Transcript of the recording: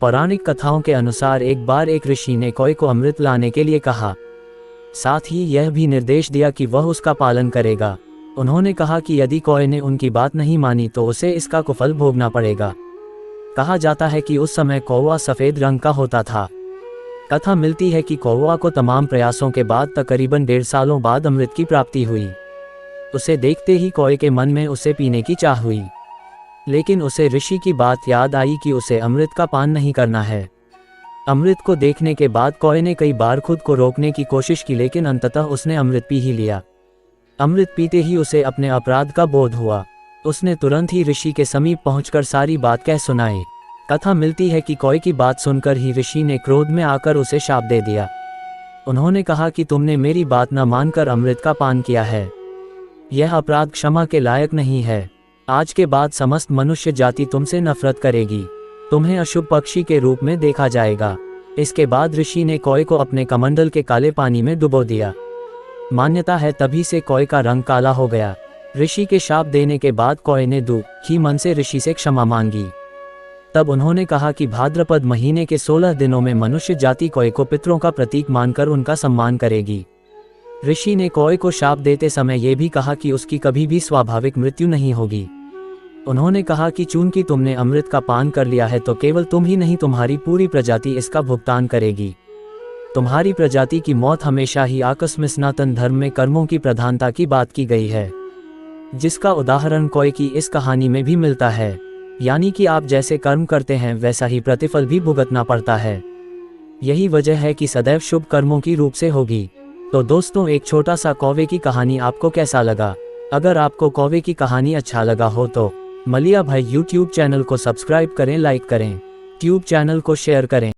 पौराणिक कथाओं के अनुसार एक बार एक ऋषि ने कौए को अमृत लाने के लिए कहा। साथ ही यह भी निर्देश दिया कि वह उसका पालन करेगा। उन्होंने कहा कि यदि कौए ने उनकी बात नहीं मानी तो उसे इसका कुफल भोगना पड़ेगा। कहा जाता है कि उस समय कौवा सफ़ेद रंग का होता था। कथा मिलती है कि कौवा को तमाम प्रयासों के बाद तकरीबन 1.5 सालों बाद अमृत की प्राप्ति हुई। उसे देखते ही कौए के मन में उसे पीने की चाह हुई, लेकिन उसे ऋषि की बात याद आई कि उसे अमृत का पान नहीं करना है। अमृत को देखने के बाद कौए ने कई बार खुद को रोकने की कोशिश की, लेकिन अंततः उसने अमृत पी ही लिया। अमृत पीते ही उसे अपने अपराध का बोध हुआ। उसने तुरंत ही ऋषि के समीप पहुंचकर सारी बात कह सुनाई। कथा मिलती है कि कौए की बात सुनकर ही ऋषि ने क्रोध में आकर उसे शाप दे दिया। उन्होंने कहा कि तुमने मेरी बात न मानकर अमृत का पान किया है। यह अपराध क्षमा के लायक नहीं है। आज के बाद समस्त मनुष्य जाति तुमसे नफरत करेगी। तुम्हें अशुभ पक्षी के रूप में देखा जाएगा। इसके बाद ऋषि ने कौए को अपने कमंडल के काले पानी में डुबो दिया। मान्यता है तभी से कौए का रंग काला हो गया। ऋषि के शाप देने के बाद कौए ने दुखी मन से ऋषि से क्षमा मांगी। तब उन्होंने कहा कि भाद्रपद महीने के 16 दिनों में मनुष्य जाति कौए को पितरों का प्रतीक मानकर उनका सम्मान करेगी। ऋषि ने कौए को शाप देते समय ये भी कहा कि उसकी कभी भी स्वाभाविक मृत्यु नहीं होगी। उन्होंने कहा कि चूंकि तुमने अमृत का पान कर लिया है तो केवल तुम ही नहीं, तुम्हारी पूरी प्रजाति इसका भुगतान करेगी। तुम्हारी प्रजाति की मौत हमेशा ही आकस्मिक सनातन धर्म में कर्मों की प्रधानता की बात की गई है, जिसका उदाहरण कौए की इस कहानी में भी मिलता है। यानी कि आप जैसे कर्म करते हैं वैसा ही प्रतिफल भी भुगतना पड़ता है। यही वजह है कि सदैव शुभ कर्मों की रूप से होगी। तो दोस्तों, एक छोटा सा कौवे की कहानी आपको कैसा लगा? अगर आपको कौवे की कहानी अच्छा लगा हो तो मलिया भाई यूट्यूब चैनल को सब्सक्राइब करें, लाइक करें, ट्यूब चैनल को शेयर करें।